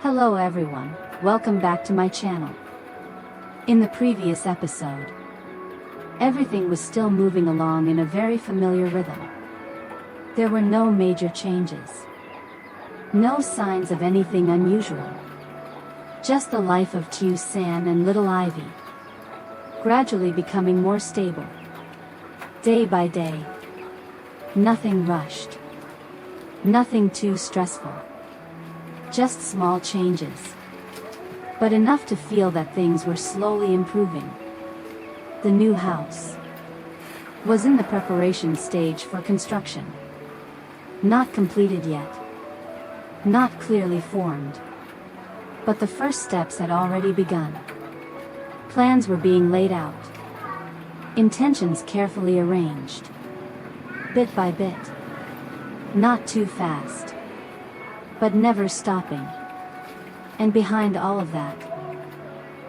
Hello everyone, welcome back to my channel. In the previous episode, everything was still moving along in a very familiar rhythm. There were no major changes. No signs of anything unusual. Just the life of Tiểu San and little Ivy, gradually becoming more stable. Day by day. Nothing rushed. Nothing too stressful. Just small changes. But enough to feel that things were slowly improving. The new house was in the preparation stage for construction. Not completed yet. Not clearly formed. But the first steps had already begun. Plans were being laid out. Intentions carefully arranged. Bit by bit. Not too fast. But never stopping. And behind all of that,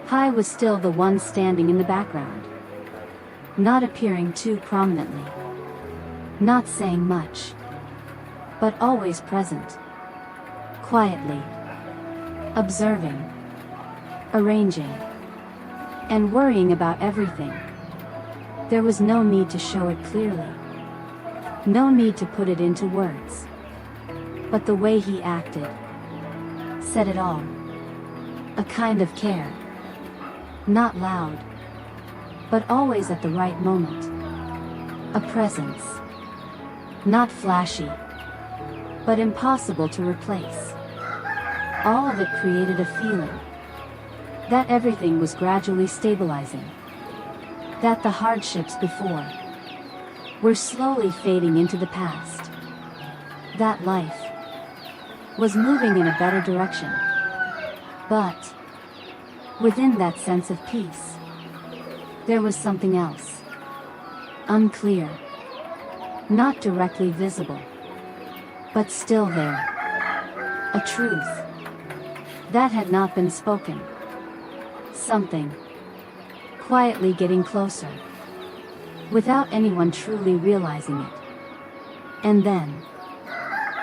Hai was still the one standing in the background. Not appearing too prominently. Not saying much. But always present. Quietly. Observing. Arranging. And worrying about everything. There was no need to show it clearly. No need to put it into words. But the way he acted said it all. A kind of care. Not loud. But always at the right moment. A presence. Not flashy. But impossible to replace. All of it created a feeling that everything was gradually stabilizing. That the hardships before were slowly fading into the past. That life was moving in a better direction. But within that sense of peace, there was something else. Unclear. Not directly visible. But still there. A truth that had not been spoken. Something quietly getting closer, without anyone truly realizing it. And then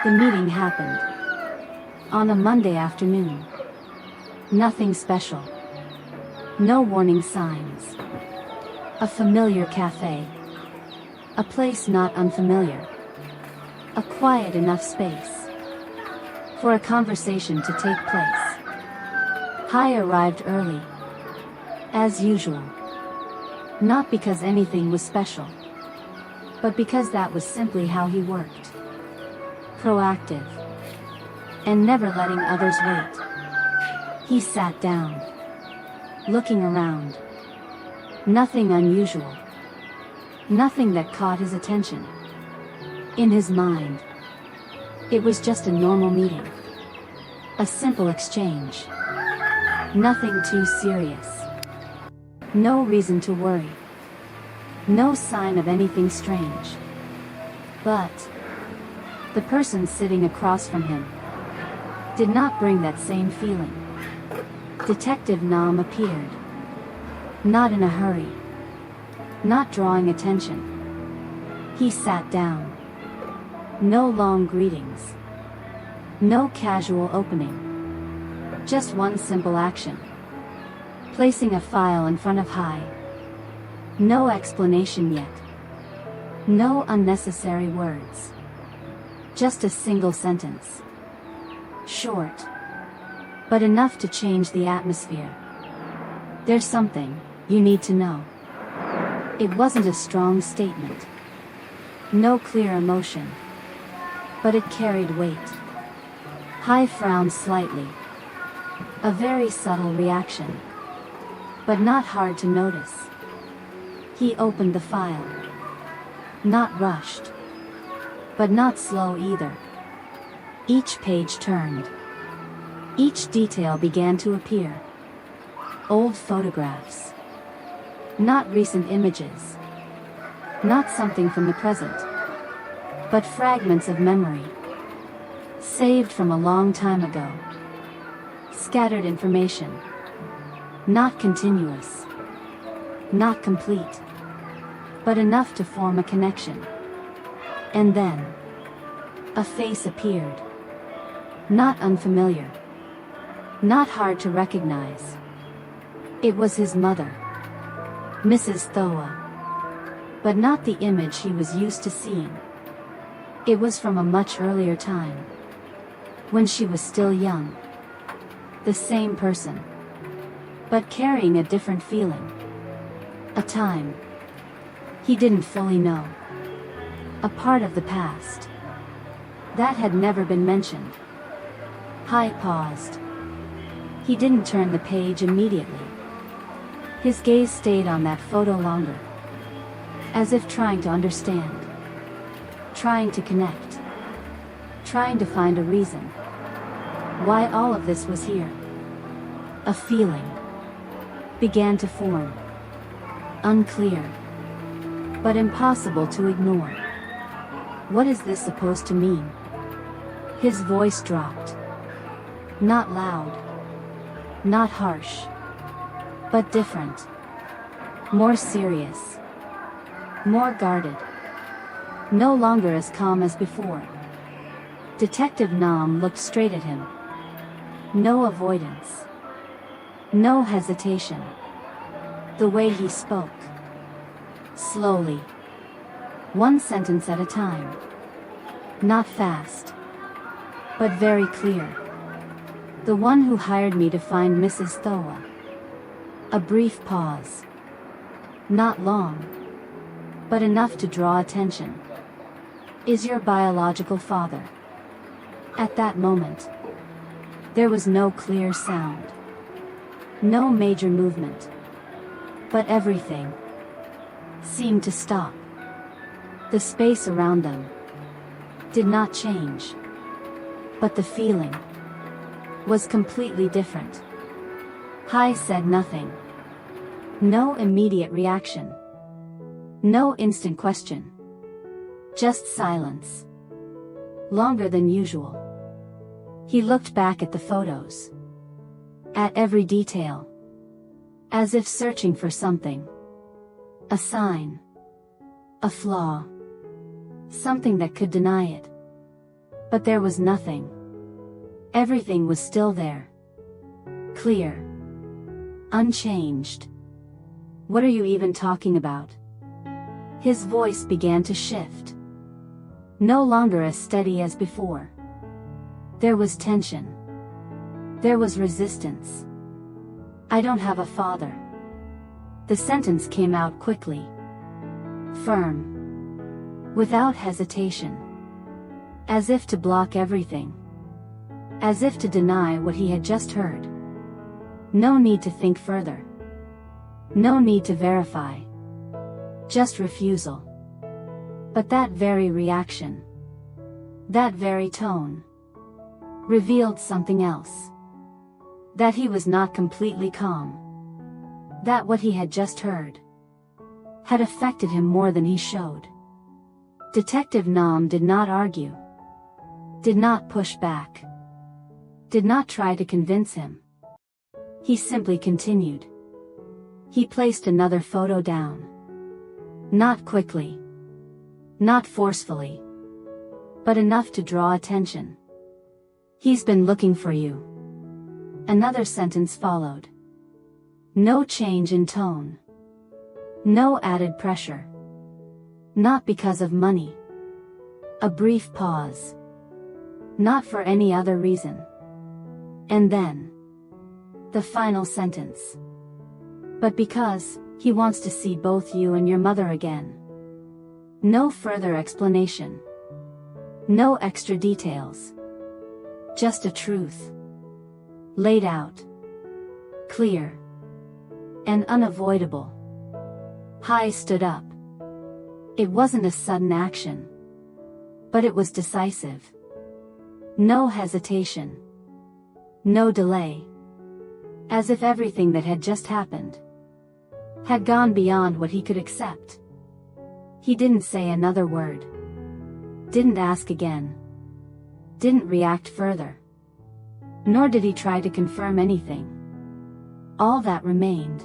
the meeting happened. On a Monday afternoon. Nothing special. No warning signs. A familiar cafe. A place not unfamiliar. A quiet enough space for a conversation to take place. Hai arrived early. As usual. Not because anything was special, but because that was simply how he worked. Proactive. And never letting others wait. He sat down. Looking around. Nothing unusual. Nothing that caught his attention. In his mind, it was just a normal meeting. A simple exchange. Nothing too serious. No reason to worry. No sign of anything strange. But the person sitting across from him did not bring that same feeling. Detective Nam appeared. Not in a hurry. Not drawing attention. He sat down. No long greetings. No casual opening. Just one simple action. Placing a file in front of Hai. No explanation yet. No unnecessary words. Just a single sentence. Short. But enough to change the atmosphere. There's something you need to know. It wasn't a strong statement. No clear emotion. But it carried weight. Hai frowned slightly. A very subtle reaction. But not hard to notice. He opened the file. Not rushed. But not slow either. Each page turned. Each detail began to appear. Old photographs. Not recent images. Not something from the present. But fragments of memory. Saved from a long time ago. Scattered information. Not continuous. Not complete. But enough to form a connection. And then a face appeared. Not unfamiliar. Not hard to recognize. It was his mother, Mrs. Thoa. But not the image he was used to seeing. It was from a much earlier time, when she was still young. The same person, but carrying a different feeling. A time he didn't fully know. A part of the past that had never been mentioned. Hai paused. He didn't turn the page immediately. His gaze stayed on that photo longer, as if trying to understand, trying to connect, trying to find a reason why all of this was here. A feeling began to form, unclear, but impossible to ignore. What is this supposed to mean? His voice dropped. Not loud, not harsh, but different, more serious, more guarded, no longer as calm as before. Detective Nam looked straight at him. No avoidance, no hesitation. The way he spoke, slowly, one sentence at a time, not fast, but very clear. The one who hired me to find Mrs. Thoa. A brief pause. Not long, but enough to draw attention. Is your biological father. At that moment, there was no clear sound, no major movement, but everything seemed to stop. The space around them did not change, but the feeling was completely different. Hai said nothing. No immediate reaction. No instant question. Just silence. Longer than usual. He looked back at the photos. At every detail. As if searching for something. A sign. A flaw. Something that could deny it. But there was nothing. Everything was still there. Clear. Unchanged. What are you even talking about? His voice began to shift. No longer as steady as before. There was tension. There was resistance. I don't have a father. The sentence came out quickly. Firm. Without hesitation. As if to block everything. As if to deny what he had just heard. No need to think further. No need to verify. Just refusal. But that very reaction, that very tone, revealed something else. That he was not completely calm. That what he had just heard had affected him more than he showed. Detective Nam did not argue. Did not push back. Did not try to convince him. He simply continued. He placed another photo down. Not quickly. Not forcefully. But enough to draw attention. He's been looking for you. Another sentence followed. No change in tone. No added pressure. Not because of money. A brief pause. Not for any other reason. And then, the final sentence. But because, he wants to see both you and your mother again. No further explanation. No extra details. Just a truth. Laid out. Clear. And unavoidable. Hai stood up. It wasn't a sudden action. But it was decisive. No hesitation. No delay. As if everything that had just happened had gone beyond what he could accept. He didn't say another word. Didn't ask again. Didn't react further. Nor did he try to confirm anything. All that remained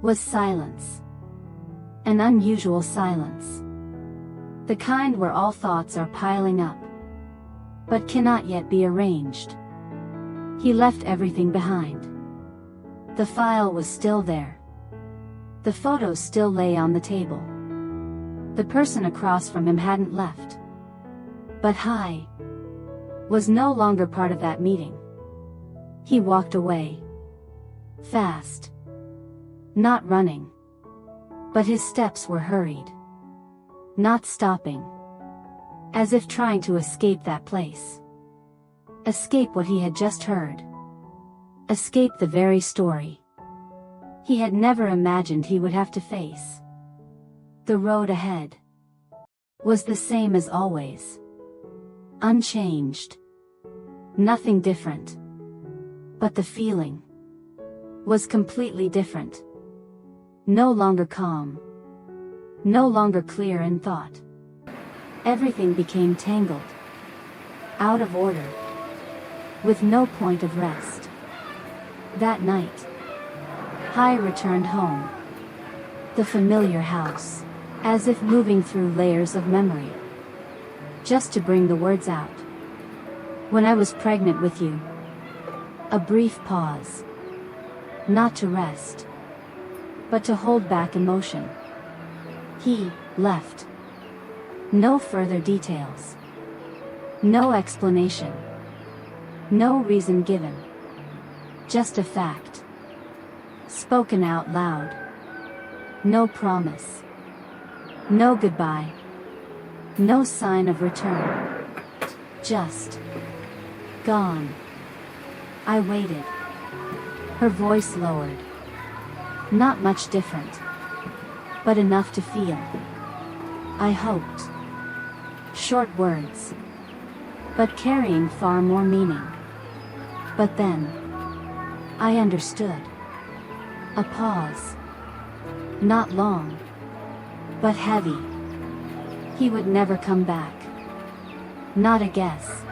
was silence. An unusual silence. The kind where all thoughts are piling up, but cannot yet be arranged. He left everything behind. The file was still there. The photos still lay on the table. The person across from him hadn't left. But Hai was no longer part of that meeting. He walked away. Fast. Not running. But his steps were hurried. Not stopping. As if trying to escape that place. Escape what he had just heard. Escape the very story he had never imagined he would have to face. The road ahead was the same as always. Unchanged. Nothing different. But the feeling was completely different. No longer calm. No longer clear in thought. Everything became tangled. Out of order. With no point of rest. That night, Hai returned home. The familiar house. As if moving through layers of memory. Just to bring the words out. When I was pregnant with you. A brief pause. Not to rest. But to hold back emotion. He left. No further details. No explanation. No reason given. Just a fact. Spoken out loud. No promise. No goodbye. No sign of return. Just gone. I waited. Her voice lowered. Not much different. But enough to feel. I hoped. Short words. But carrying far more meaning. But then I understood. A pause. Not long. But heavy. He would never come back. Not a guess.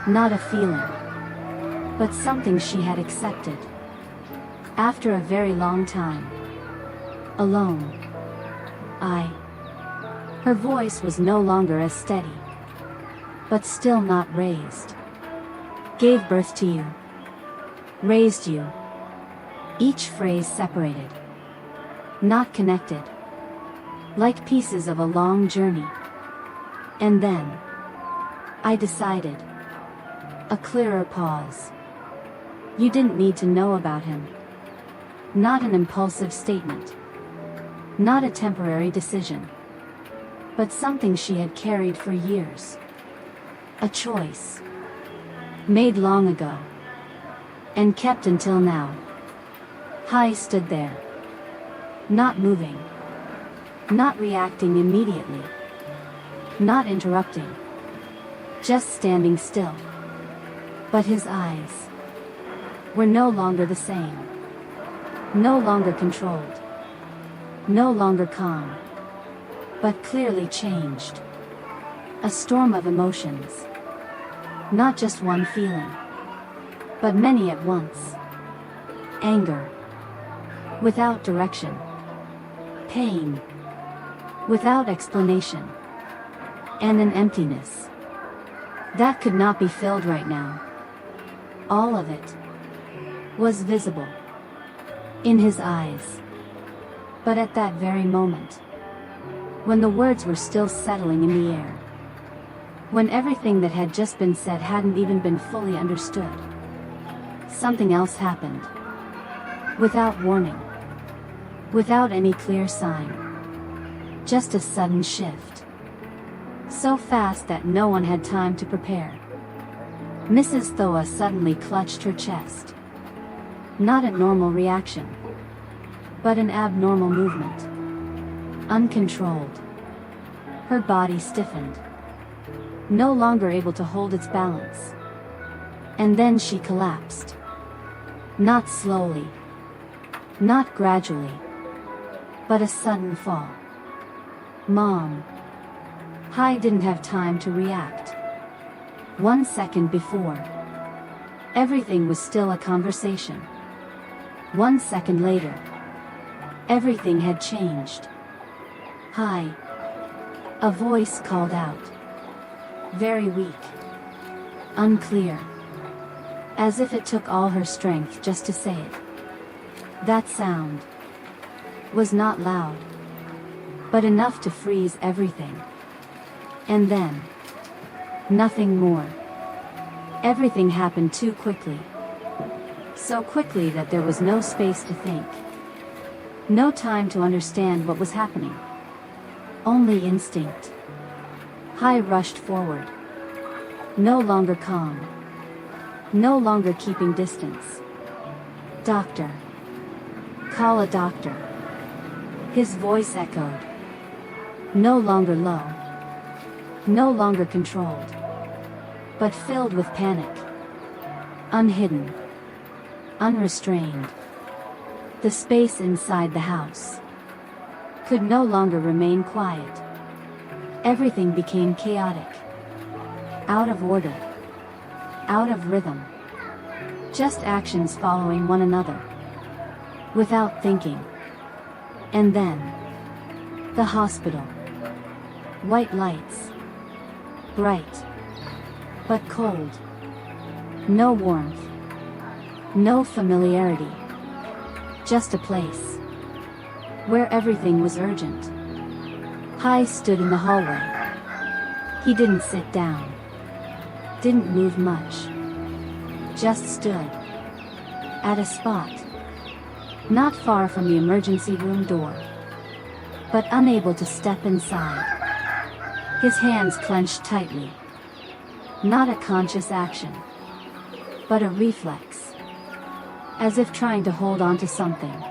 Not a feeling. But something she had accepted. After a very long time. Alone. Her voice was no longer as steady. But still not raised. Gave birth to you. Raised you. Each phrase separated. Not connected. Like pieces of a long journey. And then I decided. A clearer pause. You didn't need to know about him. Not an impulsive statement. Not a temporary decision. But something she had carried for years. A choice. Made long ago. And kept until now. Hai stood there. Not moving. Not reacting immediately. Not interrupting. Just standing still. But his eyes were no longer the same. No longer controlled. No longer calm. But clearly changed. A storm of emotions. Not just one feeling. But many at once. Anger. Without direction. Pain. Without explanation. And an emptiness. That could not be filled right now. All of it was visible. In his eyes. But at that very moment. When the words were still settling in the air. When everything that had just been said hadn't even been fully understood. Something else happened. Without warning. Without any clear sign. Just a sudden shift. So fast that no one had time to prepare. Mrs. Thoa suddenly clutched her chest. Not a normal reaction. But an abnormal movement. Uncontrolled. Her body stiffened. No longer able to hold its balance. And then she collapsed. Not slowly. Not gradually. But a sudden fall. Mom. Hai didn't have time to react. 1 second before. Everything was still a conversation. 1 second later. Everything had changed. Hai. A voice called out. Very weak. Unclear. as if it took all her strength just to say it. That sound was not loud, but enough to freeze everything. And then, nothing more. Everything happened too quickly. So quickly that there was no space to think. No time to understand what was happening. Only instinct. Hai rushed forward. No longer calm. No longer keeping distance. Doctor. Call a doctor. His voice echoed. No longer low. No longer controlled. But filled with panic. Unhidden. Unrestrained. The space inside the house could no longer remain quiet. Everything became chaotic. Out of order. Out of rhythm. Just actions following one another. Without thinking. And then, the hospital. White lights. Bright. But cold. No warmth. No familiarity. Just a place where everything was urgent. Hai stood in the hallway. He didn't sit down. Didn't move much. Just stood. At a spot. Not far from the emergency room door. But unable to step inside. His hands clenched tightly. Not a conscious action. But a reflex. As if trying to hold on to something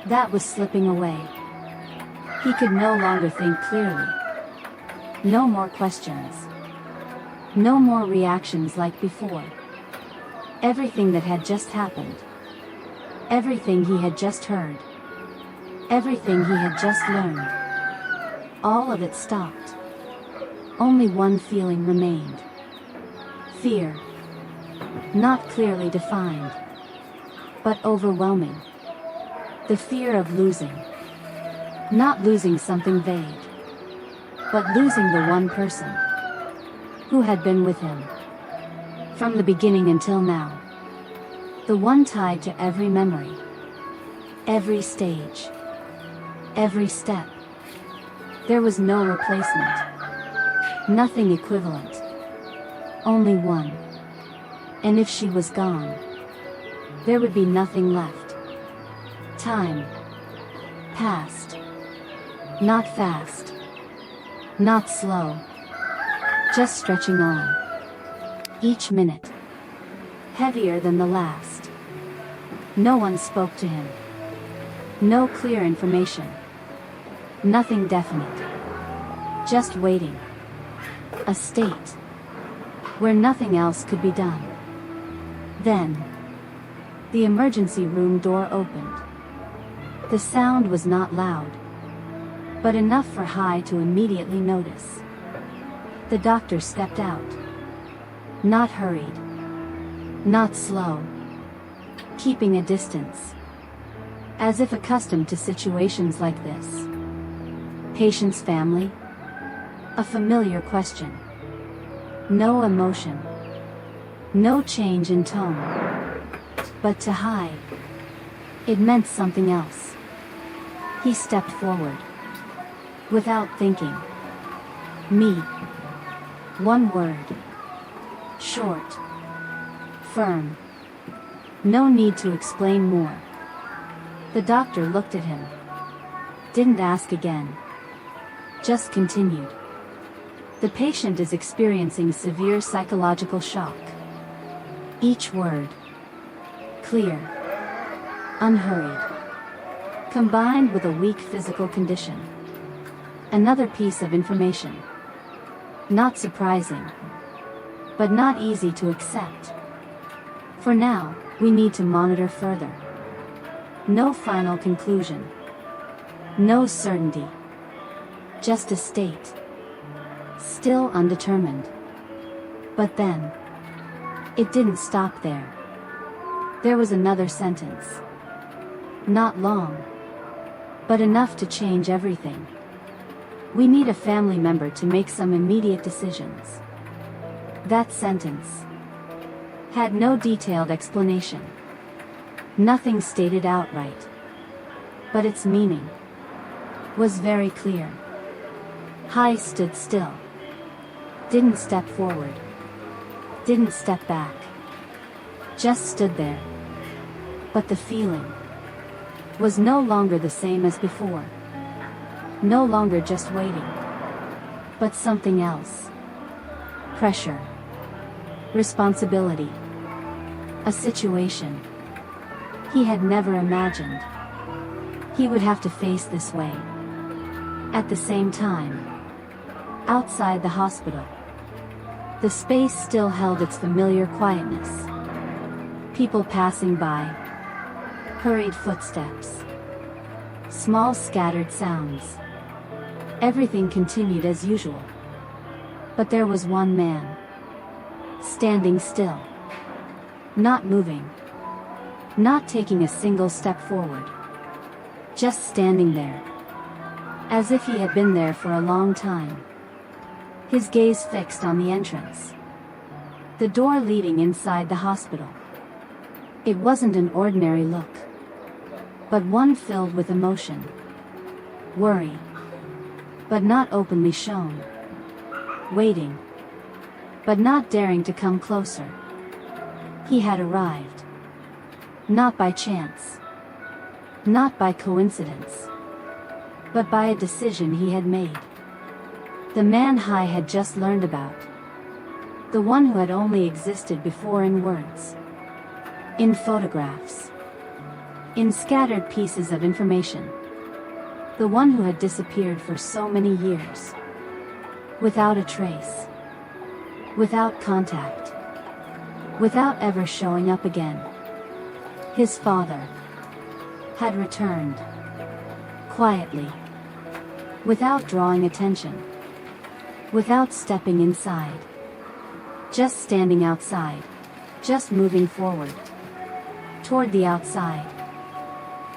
that was slipping away. He could no longer think clearly. No more questions. No more reactions like before. Everything that had just happened. Everything he had just heard. Everything he had just learned. All of it stopped. Only one feeling remained. Fear. Not clearly defined, but overwhelming. The fear of losing. Not losing something vague, but losing the one person who had been with him from the beginning until now. The one tied to every memory, every stage, every step. There was no replacement, nothing equivalent, only one. And if she was gone, there would be nothing left. Time passed. Not fast. Not slow. Just stretching on. Each minute heavier than the last. No one spoke to him. No clear information. Nothing definite. Just waiting. A state where nothing else could be done. Then, the emergency room door opened. The sound was not loud, but enough for Hai to immediately notice. The doctor stepped out. Not hurried. Not slow. Keeping a distance. As if accustomed to situations like this. Patient's family? A familiar question. No emotion. No change in tone. But to Hai, it meant something else. He stepped forward. Without thinking. Me. One word. Short. Firm. No need to explain more. The doctor looked at him. Didn't ask again. Just continued. The patient is experiencing severe psychological shock. Each word. Clear. Unhurried. Combined with a weak physical condition. Another piece of information. Not surprising. But not easy to accept. For now, we need to monitor further. No final conclusion. No certainty. Just a state. Still undetermined. But then, it didn't stop there. There was another sentence. Not long, but enough to change everything. We need a family member to make some immediate decisions. That sentence had no detailed explanation. Nothing stated outright. But its meaning was very clear. Hai stood still. Didn't step forward. Didn't step back. Just stood there. But the feeling was no longer the same as before. No longer just waiting. But something else. Pressure. Responsibility. A situation he had never imagined he would have to face this way. At the same time, outside the hospital, the space still held its familiar quietness. People passing by, hurried footsteps, small scattered sounds. Everything continued as usual. But there was one man, standing still, not moving, not taking a single step forward, just standing there, as if he had been there for a long time. His gaze fixed on the entrance, the door leading inside the hospital. It wasn't an ordinary look, but one filled with emotion, worry, but not openly shown, waiting, but not daring to come closer. He had arrived, not by chance, not by coincidence, but by a decision he had made. The man Hai had just learned about, the one who had only existed before in words, in photographs, in scattered pieces of information, the one who had disappeared for so many years, without a trace, without contact, without ever showing up again. His father had returned, quietly, without drawing attention, without stepping inside, just standing outside, just moving forward, toward the outside,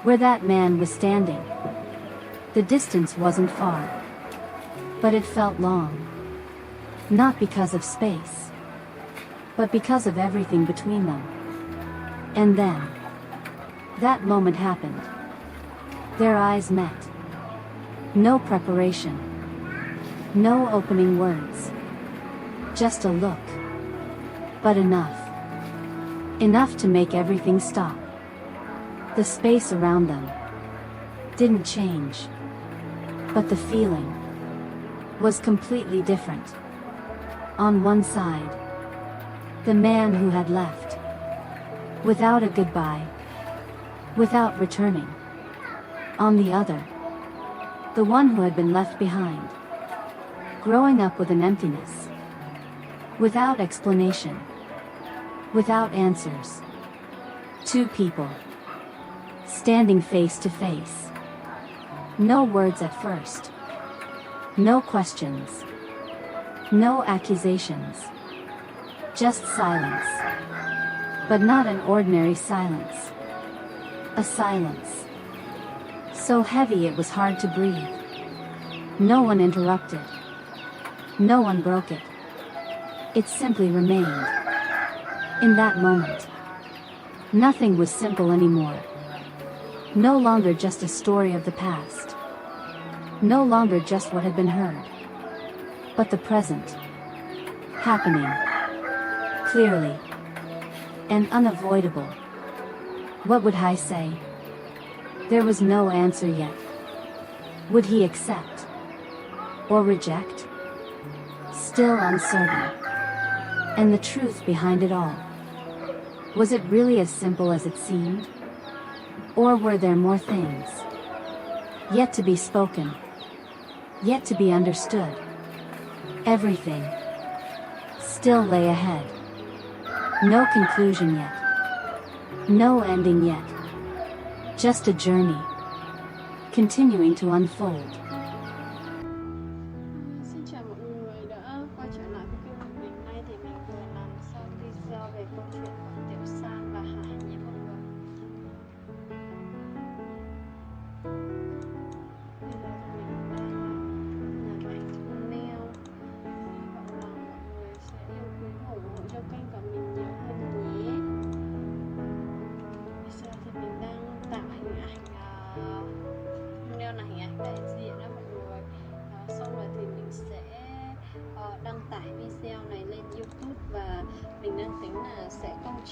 where that man was standing. The distance wasn't far, but it felt long, not because of space, but because of everything between them. And then, that moment happened. Their eyes met. No preparation. No opening words. Just a look. But enough. Enough to make everything stop. The space around them didn't change. But the feeling was completely different. On one side, the man who had left, without a goodbye, without returning. On the other, the one who had been left behind, growing up with an emptiness, without explanation, without answers. Two people, standing face to face. No words at first. No questions. No accusations. Just silence. But not an ordinary silence. A silence so heavy it was hard to breathe. No one interrupted. No one broke it. It simply remained. In that moment, nothing was simple anymore. No longer just a story of the past. No longer just what had been heard. But the present. Happening. Clearly. And unavoidable. What would Hai say? There was no answer yet. Would he accept? Or reject? Still uncertain. And the truth behind it all. Was it really as simple as it seemed? Or were there more things yet to be spoken? Yet to be understood? Everything still lay ahead. No conclusion yet. No ending yet. Just a journey, continuing to unfold. Xin chào mọi người đã quay trở lại với kênh của mình. Nay thì mình vừa làm xong video về câu chuyện của Tiểu San và Hải nhé mọi người. Bây giờ thì mình đang làm ảnh thumbnail. Hy vọng là mọi người sẽ yêu quý và ủng hộ cho kênh của mình nhiều hơn nhé.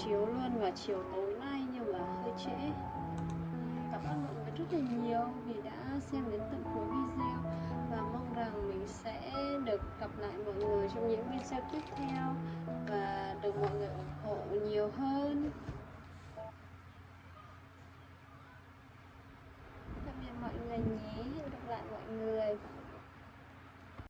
chiếu luôn vào chiều tối nay nhưng mà hơi trễ. Cảm ơn mọi người rất là nhiều vì đã xem đến tận cuối video, và mong rằng mình sẽ được gặp lại mọi người trong những video tiếp theo và được mọi người ủng hộ